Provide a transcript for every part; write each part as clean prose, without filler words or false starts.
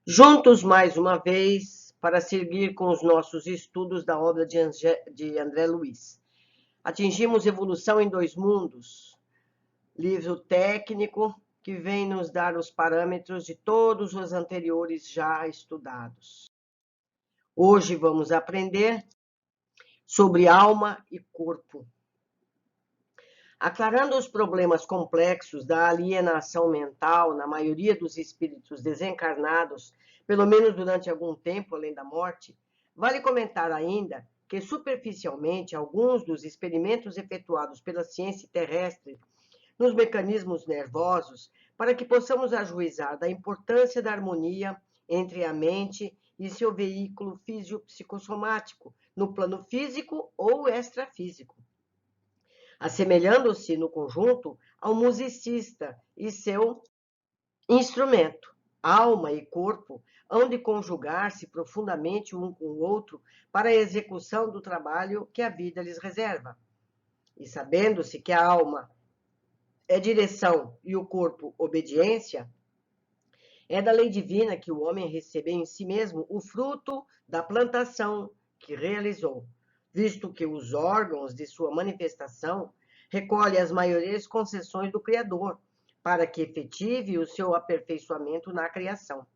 Juntos mais uma vez para seguir com os nossos estudos da obra de André Luiz. Atingimos Evolução em Dois Mundos, livro técnico que vem nos dar os parâmetros de todos os anteriores já estudados. Hoje vamos aprender sobre alma e corpo. Aclarando os problemas complexos da alienação mental na maioria dos espíritos desencarnados, pelo menos durante algum tempo além da morte, vale comentar ainda que, superficialmente, alguns dos experimentos efetuados pela ciência terrestre nos mecanismos nervosos, para que possamos ajuizar da importância da harmonia entre a mente e seu veículo fisiopsicossomático, no plano físico ou extrafísico, assemelhando-se no conjunto ao musicista e seu instrumento. Alma e corpo hão de conjugar-se profundamente um com o outro para a execução do trabalho que a vida lhes reserva. E sabendo-se que a alma é direção e o corpo obediência, é da lei divina que o homem recebeu em si mesmo o fruto da plantação que realizou, visto que os órgãos de sua manifestação recolhem as maiores concessões do Criador, para que efetive o seu aperfeiçoamento na criação.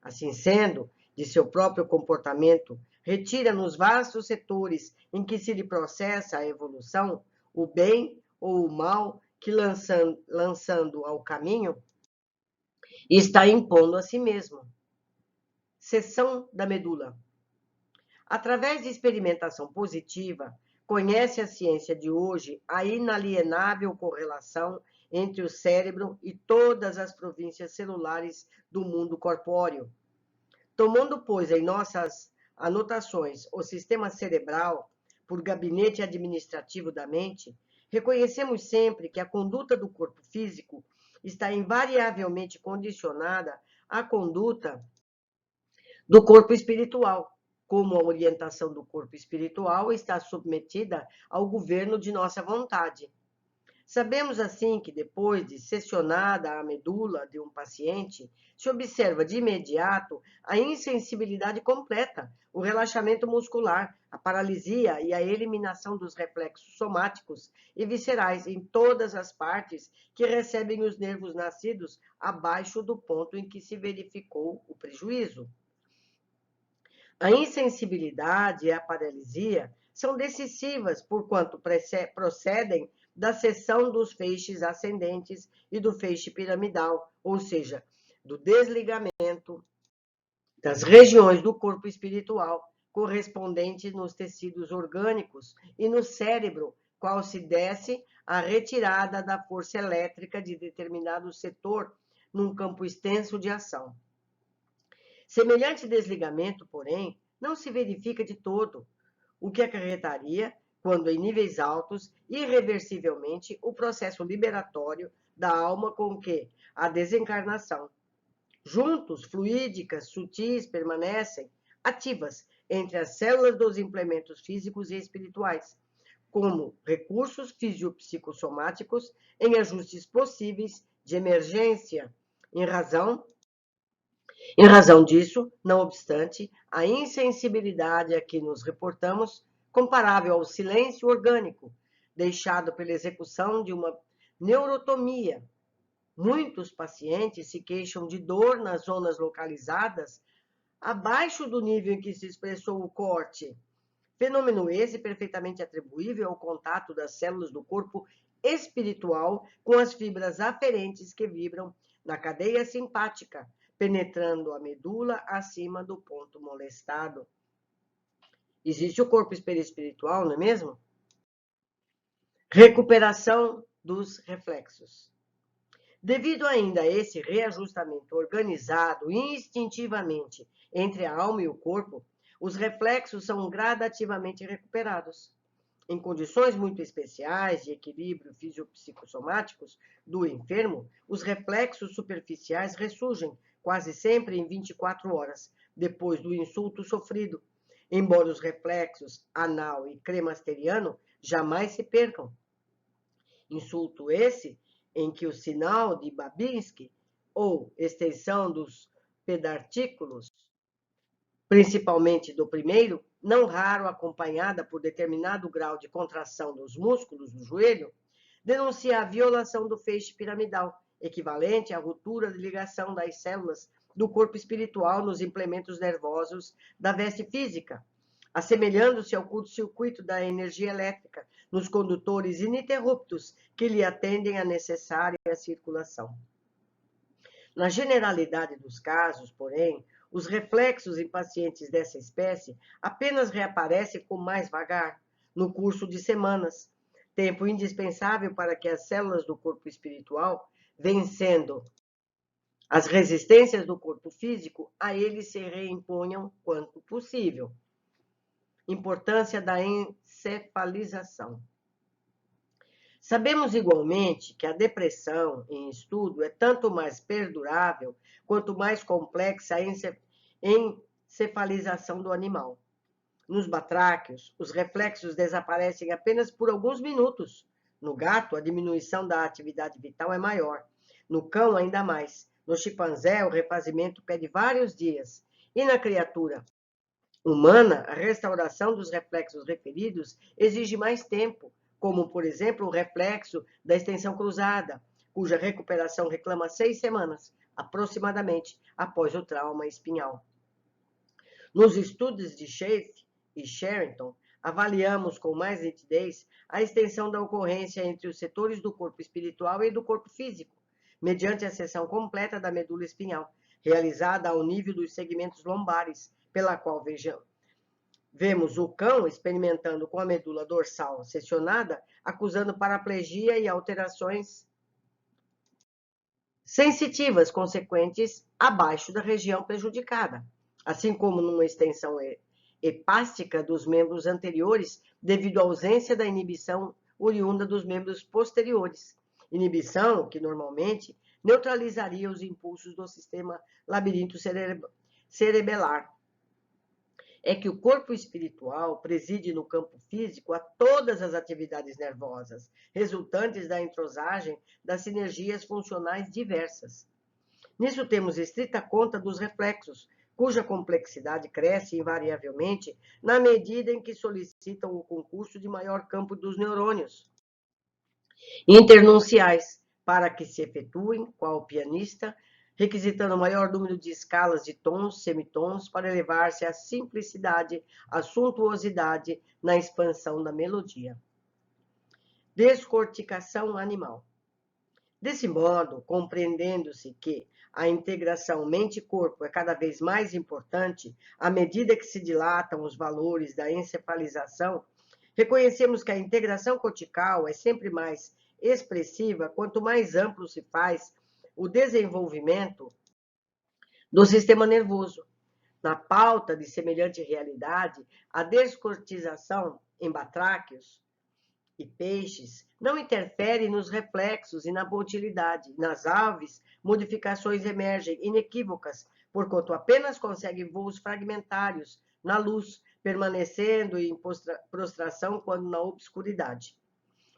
Assim sendo, de seu próprio comportamento, retira nos vastos setores em que se lhe processa a evolução, o bem ou o mal que lançando ao caminho, está impondo a si mesmo. Seção da medula. Através de experimentação positiva, conhece a ciência de hoje a inalienável correlação entre o cérebro e todas as províncias celulares do mundo corpóreo. Tomando, pois, em nossas anotações o sistema cerebral por gabinete administrativo da mente, reconhecemos sempre que a conduta do corpo físico está invariavelmente condicionada à conduta do corpo espiritual, como a orientação do corpo espiritual está submetida ao governo de nossa vontade. Sabemos assim que depois de seccionada a medula de um paciente, se observa de imediato a insensibilidade completa, o relaxamento muscular, a paralisia e a eliminação dos reflexos somáticos e viscerais em todas as partes que recebem os nervos nascidos abaixo do ponto em que se verificou o prejuízo. A insensibilidade e a paralisia são decisivas, porquanto procedem da seção dos feixes ascendentes e do feixe piramidal, ou seja, do desligamento das regiões do corpo espiritual correspondentes nos tecidos orgânicos e no cérebro, qual se desse a retirada da força elétrica de determinado setor num campo extenso de ação. Semelhante desligamento, porém, não se verifica de todo, o que acarretaria, quando em níveis altos, irreversivelmente, o processo liberatório da alma com que a desencarnação. Juntos, fluídicas, sutis, permanecem ativas entre as células dos implementos físicos e espirituais, como recursos fisiopsicossomáticos em ajustes possíveis de emergência, em razão disso, não obstante, a insensibilidade a que nos reportamos, comparável ao silêncio orgânico, deixado pela execução de uma neurotomia. Muitos pacientes se queixam de dor nas zonas localizadas abaixo do nível em que se expressou o corte. Fenômeno esse perfeitamente atribuível ao contato das células do corpo espiritual com as fibras aferentes que vibram na cadeia simpática, penetrando a medula acima do ponto molestado. Existe o corpo espiritual, não é mesmo? Recuperação dos reflexos. Devido ainda a esse reajustamento organizado instintivamente entre a alma e o corpo, os reflexos são gradativamente recuperados. Em condições muito especiais de equilíbrio fisiopsicossomáticos do enfermo, os reflexos superficiais ressurgem quase sempre em 24 horas depois do insulto sofrido, embora os reflexos anal e cremasteriano jamais se percam. Insulto esse em que o sinal de Babinski, ou extensão dos pedartículos, principalmente do primeiro, não raro acompanhada por determinado grau de contração dos músculos do joelho, denuncia a violação do feixe piramidal, equivalente à ruptura de ligação das células do corpo espiritual nos implementos nervosos da veste física, assemelhando-se ao curto-circuito da energia elétrica nos condutores ininterruptos que lhe atendem à necessária circulação. Na generalidade dos casos, porém, os reflexos em pacientes dessa espécie apenas reaparecem com mais vagar, no curso de semanas, tempo indispensável para que as células do corpo espiritual, vencendo as resistências do corpo físico, a ele se reimponham quanto possível. Importância da encefalização. Sabemos igualmente que a depressão em estudo é tanto mais perdurável quanto mais complexa a encefalização do animal. Nos batráquios, os reflexos desaparecem apenas por alguns minutos. No gato, a diminuição da atividade vital é maior. No cão, ainda mais. No chimpanzé, o refazimento pede vários dias. E na criatura humana, a restauração dos reflexos referidos exige mais tempo, como, por exemplo, o reflexo da extensão cruzada, cuja recuperação reclama 6 semanas, aproximadamente, após o trauma espinhal. Nos estudos de Schaef e Sherrington, avaliamos com mais nitidez a extensão da ocorrência entre os setores do corpo espiritual e do corpo físico, mediante a seção completa da medula espinhal, realizada ao nível dos segmentos lombares, pela qual vemos o cão experimentando com a medula dorsal seccionada, acusando paraplegia e alterações sensitivas consequentes abaixo da região prejudicada, assim como numa extensão hepástica dos membros anteriores, devido à ausência da inibição oriunda dos membros posteriores. Inibição que, normalmente, neutralizaria os impulsos do sistema labirinto cerebelar. É que o corpo espiritual preside no campo físico a todas as atividades nervosas, resultantes da entrosagem das sinergias funcionais diversas. Nisso temos estrita conta dos reflexos, cuja complexidade cresce invariavelmente na medida em que solicitam o concurso de maior campo dos neurônios internunciais, para que se efetuem, qual pianista, requisitando maior número de escalas de tons, semitons, para elevar-se à simplicidade, à suntuosidade na expansão da melodia. Descorticação animal. Desse modo, compreendendo-se que a integração mente-corpo é cada vez mais importante à medida que se dilatam os valores da encefalização, reconhecemos que a integração cortical é sempre mais expressiva quanto mais amplo se faz o desenvolvimento do sistema nervoso. Na pauta de semelhante realidade, a descortização em batráquios e peixes não interfere nos reflexos e na motilidade. Nas aves, modificações emergem inequívocas, porquanto apenas conseguem voos fragmentários na luz, permanecendo em prostração quando na obscuridade.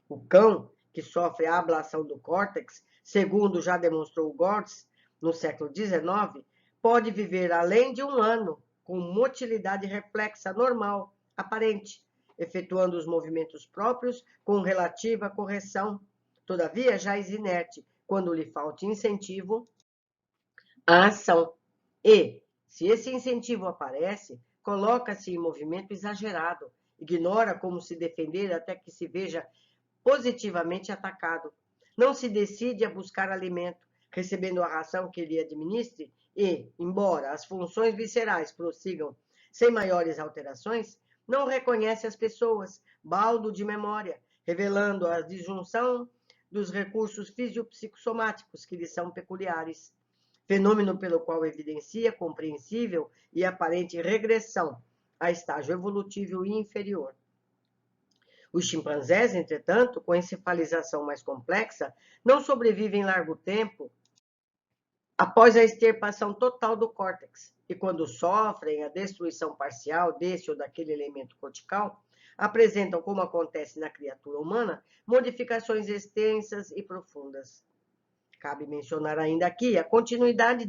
O cão, que sofre a ablação do córtex, segundo já demonstrou Gortz, no século XIX, pode viver além de 1 ano, com motilidade reflexa normal, aparente, efetuando os movimentos próprios com relativa correção. Todavia, jaz inerte, quando lhe falta incentivo à ação. E, se esse incentivo aparece, coloca-se em movimento exagerado, ignora como se defender até que se veja positivamente atacado. Não se decide a buscar alimento, recebendo a ração que lhe administre e, embora as funções viscerais prossigam sem maiores alterações, não reconhece as pessoas, baldo de memória, revelando a disjunção dos recursos fisiopsicossomáticos que lhe são peculiares, fenômeno pelo qual evidencia compreensível e aparente regressão a estágio evolutivo inferior. Os chimpanzés, entretanto, com encefalização mais complexa, não sobrevivem largo tempo após a extirpação total do córtex, e quando sofrem a destruição parcial desse ou daquele elemento cortical, apresentam, como acontece na criatura humana, modificações extensas e profundas. Cabe mencionar ainda aqui a continuidade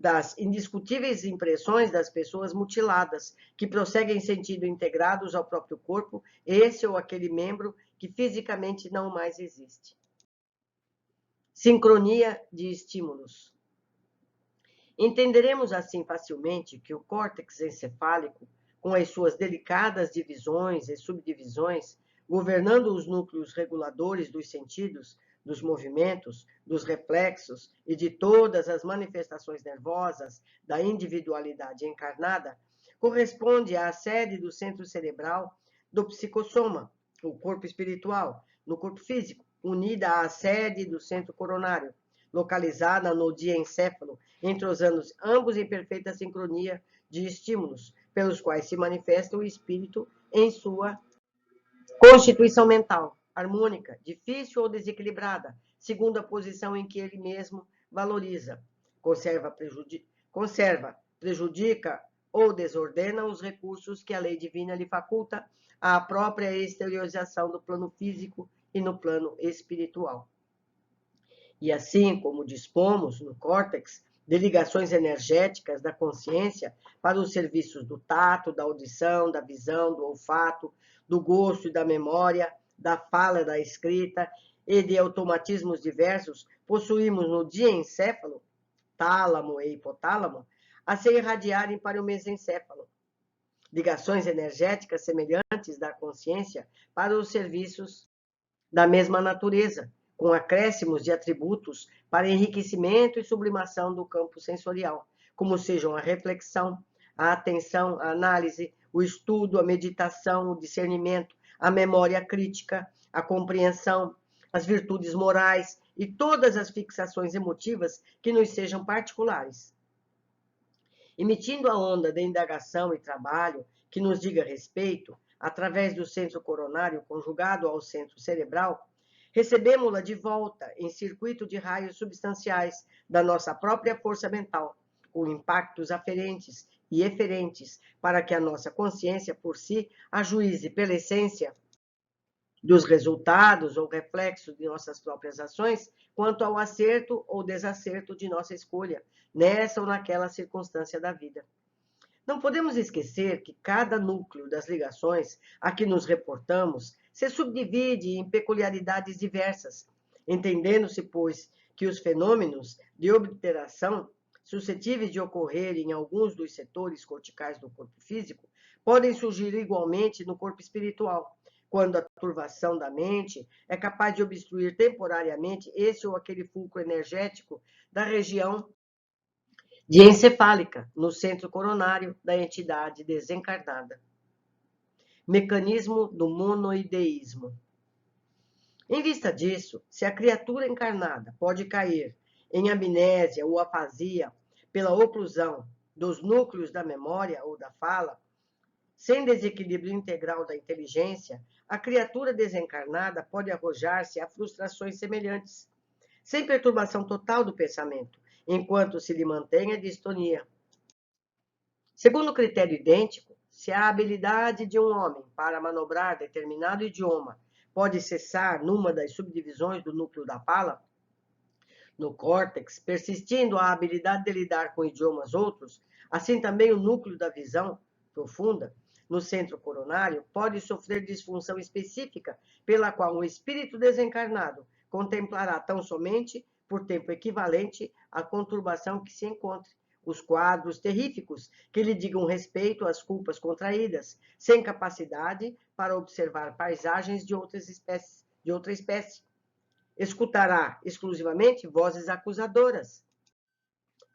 das indiscutíveis impressões das pessoas mutiladas, que prosseguem sentindo integrados ao próprio corpo, esse ou aquele membro que fisicamente não mais existe. Sincronia de estímulos. Entenderemos assim facilmente que o córtex encefálico, com as suas delicadas divisões e subdivisões, governando os núcleos reguladores dos sentidos, dos movimentos, dos reflexos e de todas as manifestações nervosas da individualidade encarnada, corresponde à sede do centro cerebral do psicossoma, o corpo espiritual, no corpo físico, unida à sede do centro coronário, localizada no diencéfalo, entrosando ambos em perfeita sincronia de estímulos, pelos quais se manifesta o espírito em sua constituição mental, harmônica, difícil ou desequilibrada, segundo a posição em que ele mesmo valoriza, conserva, prejudica ou desordena os recursos que a lei divina lhe faculta à própria exteriorização do plano físico e no plano espiritual. E assim como dispomos no córtex de ligações energéticas da consciência para os serviços do tato, da audição, da visão, do olfato, do gosto e da memória, da fala, da escrita e de automatismos diversos, possuímos no diencéfalo, tálamo e hipotálamo, a se irradiarem para o mesencéfalo. Ligações energéticas semelhantes da consciência para os serviços da mesma natureza, com acréscimos de atributos para enriquecimento e sublimação do campo sensorial, como sejam a reflexão, a atenção, a análise, o estudo, a meditação, o discernimento, a memória crítica, a compreensão, as virtudes morais e todas as fixações emotivas que nos sejam particulares. Emitindo a onda de indagação e trabalho que nos diga respeito, através do centro coronário conjugado ao centro cerebral, recebemos-la de volta em circuito de raios substanciais da nossa própria força mental, com impactos aferentes e eferentes, para que a nossa consciência por si ajuize pela essência dos resultados ou reflexos de nossas próprias ações, quanto ao acerto ou desacerto de nossa escolha, nessa ou naquela circunstância da vida. Não podemos esquecer que cada núcleo das ligações a que nos reportamos se subdivide em peculiaridades diversas, entendendo-se, pois, que os fenômenos de obliteração suscetíveis de ocorrer em alguns dos setores corticais do corpo físico podem surgir igualmente no corpo espiritual, quando a turvação da mente é capaz de obstruir temporariamente esse ou aquele fulcro energético da região diencefálica, no centro coronário da entidade desencarnada. Mecanismo do monoideísmo. Em vista disso, se a criatura encarnada pode cair em amnésia ou afasia pela oclusão dos núcleos da memória ou da fala, sem desequilíbrio integral da inteligência, a criatura desencarnada pode arrojar-se a frustrações semelhantes, sem perturbação total do pensamento, enquanto se lhe mantém a distonia. Segundo critério idêntico, se a habilidade de um homem para manobrar determinado idioma pode cessar numa das subdivisões do núcleo da fala, no córtex, persistindo a habilidade de lidar com idiomas outros, assim também o núcleo da visão profunda, no centro coronário, pode sofrer disfunção específica, pela qual o espírito desencarnado contemplará tão somente, por tempo equivalente, a conturbação que se encontre, os quadros terríficos que lhe digam respeito às culpas contraídas, sem capacidade para observar paisagens de outra espécie. Escutará exclusivamente vozes acusadoras,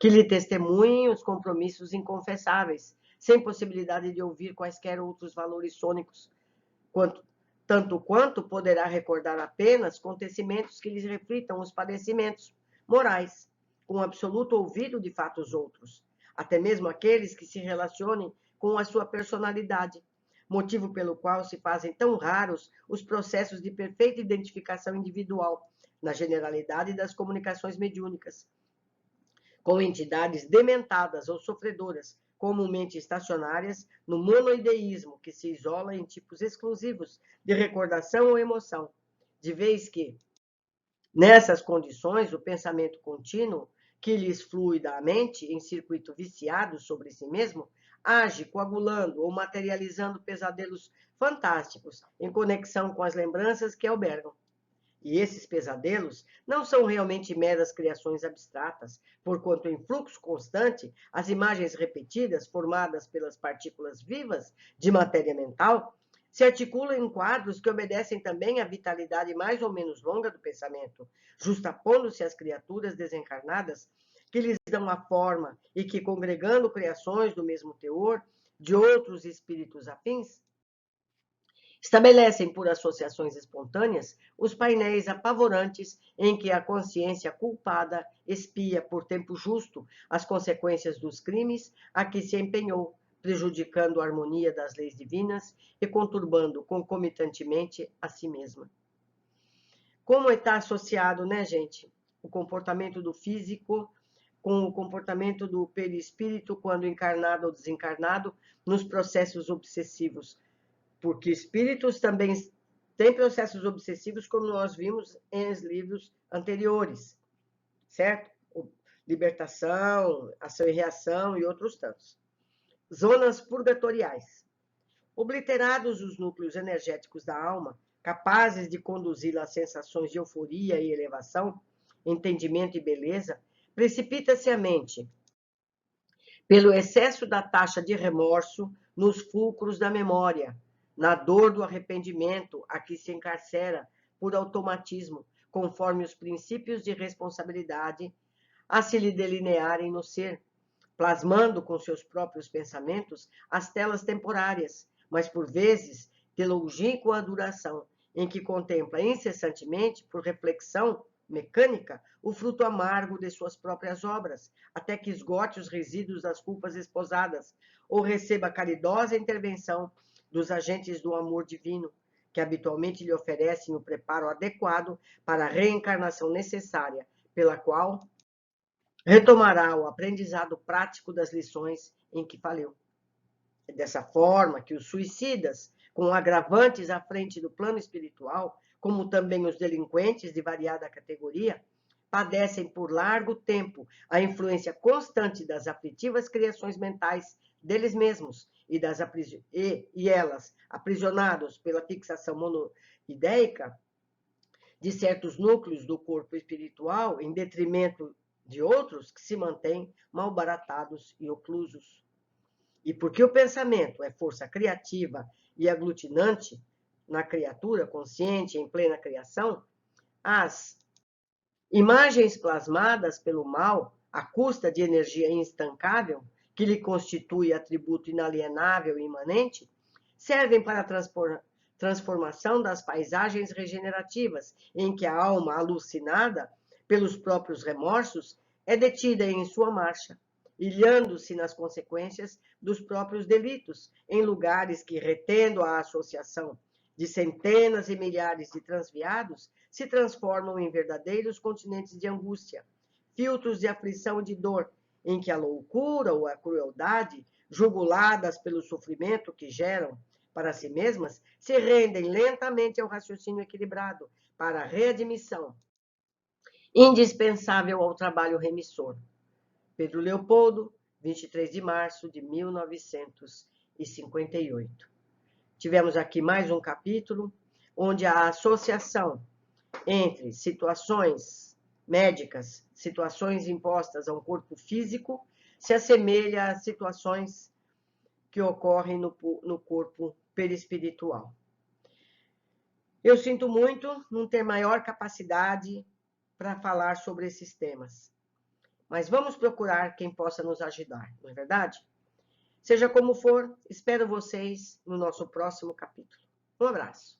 que lhe testemunhem os compromissos inconfessáveis, sem possibilidade de ouvir quaisquer outros valores sônicos, tanto quanto poderá recordar apenas acontecimentos que lhes reflitam os padecimentos morais, com absoluto ouvido de fatos outros, até mesmo aqueles que se relacionem com a sua personalidade, motivo pelo qual se fazem tão raros os processos de perfeita identificação individual, na generalidade das comunicações mediúnicas, com entidades dementadas ou sofredoras, comumente estacionárias no monoideísmo, que se isola em tipos exclusivos de recordação ou emoção, de vez que, nessas condições, o pensamento contínuo que lhes flui da mente em circuito viciado sobre si mesmo, age coagulando ou materializando pesadelos fantásticos em conexão com as lembranças que albergam. E esses pesadelos não são realmente meras criações abstratas, porquanto em fluxo constante, as imagens repetidas, formadas pelas partículas vivas de matéria mental, se articulam em quadros que obedecem também à vitalidade mais ou menos longa do pensamento, justapondo-se às criaturas desencarnadas que lhes dão a forma e que, congregando criações do mesmo teor de outros espíritos afins, estabelecem por associações espontâneas os painéis apavorantes em que a consciência culpada expia por tempo justo as consequências dos crimes a que se empenhou, prejudicando a harmonia das leis divinas e conturbando concomitantemente a si mesma. Como está associado, né, gente, o comportamento do físico com o comportamento do perispírito quando encarnado ou desencarnado nos processos obsessivos, porque espíritos também têm processos obsessivos, como nós vimos em livros anteriores, certo? Libertação, ação e reação e outros tantos. Zonas purgatoriais. Obliterados os núcleos energéticos da alma, capazes de conduzi-la a sensações de euforia e elevação, entendimento e beleza, precipita-se a mente, pelo excesso da taxa de remorso, nos fulcros da memória, na dor do arrependimento a que se encarcera por automatismo, conforme os princípios de responsabilidade a se lhe delinearem no ser, plasmando com seus próprios pensamentos as telas temporárias, mas por vezes de longínqua duração, em que contempla incessantemente, por reflexão mecânica, o fruto amargo de suas próprias obras, até que esgote os resíduos das culpas esposadas, ou receba a caridosa intervenção dos agentes do amor divino, que habitualmente lhe oferecem o preparo adequado para a reencarnação necessária, pela qual retomará o aprendizado prático das lições em que falhou. É dessa forma que os suicidas, com agravantes à frente do plano espiritual, como também os delinquentes de variada categoria, padecem por largo tempo a influência constante das aflitivas criações mentais deles mesmos e elas, aprisionados pela fixação monoideica de certos núcleos do corpo espiritual, em detrimento de outros que se mantêm malbaratados e oclusos. E porque o pensamento é força criativa e aglutinante na criatura consciente em plena criação, as imagens plasmadas pelo mal, à custa de energia instancável, que lhe constitui atributo inalienável e imanente, servem para a transformação das paisagens regenerativas, em que a alma alucinada pelos próprios remorsos é detida em sua marcha, ilhando-se nas consequências dos próprios delitos, em lugares que, retendo a associação de centenas e milhares de transviados, se transformam em verdadeiros continentes de angústia, filtros de aflição e de dor, em que a loucura ou a crueldade, juguladas pelo sofrimento que geram para si mesmas, se rendem lentamente ao raciocínio equilibrado, para a readmissão, indispensável ao trabalho remissor. Pedro Leopoldo, 23 de março de 1958. Tivemos aqui mais um capítulo, onde a associação entre situações médicas, situações impostas a um corpo físico, se assemelha a situações que ocorrem no corpo perispiritual. Eu sinto muito não ter maior capacidade para falar sobre esses temas, mas vamos procurar quem possa nos ajudar, não é verdade? Seja como for, espero vocês no nosso próximo capítulo. Um abraço.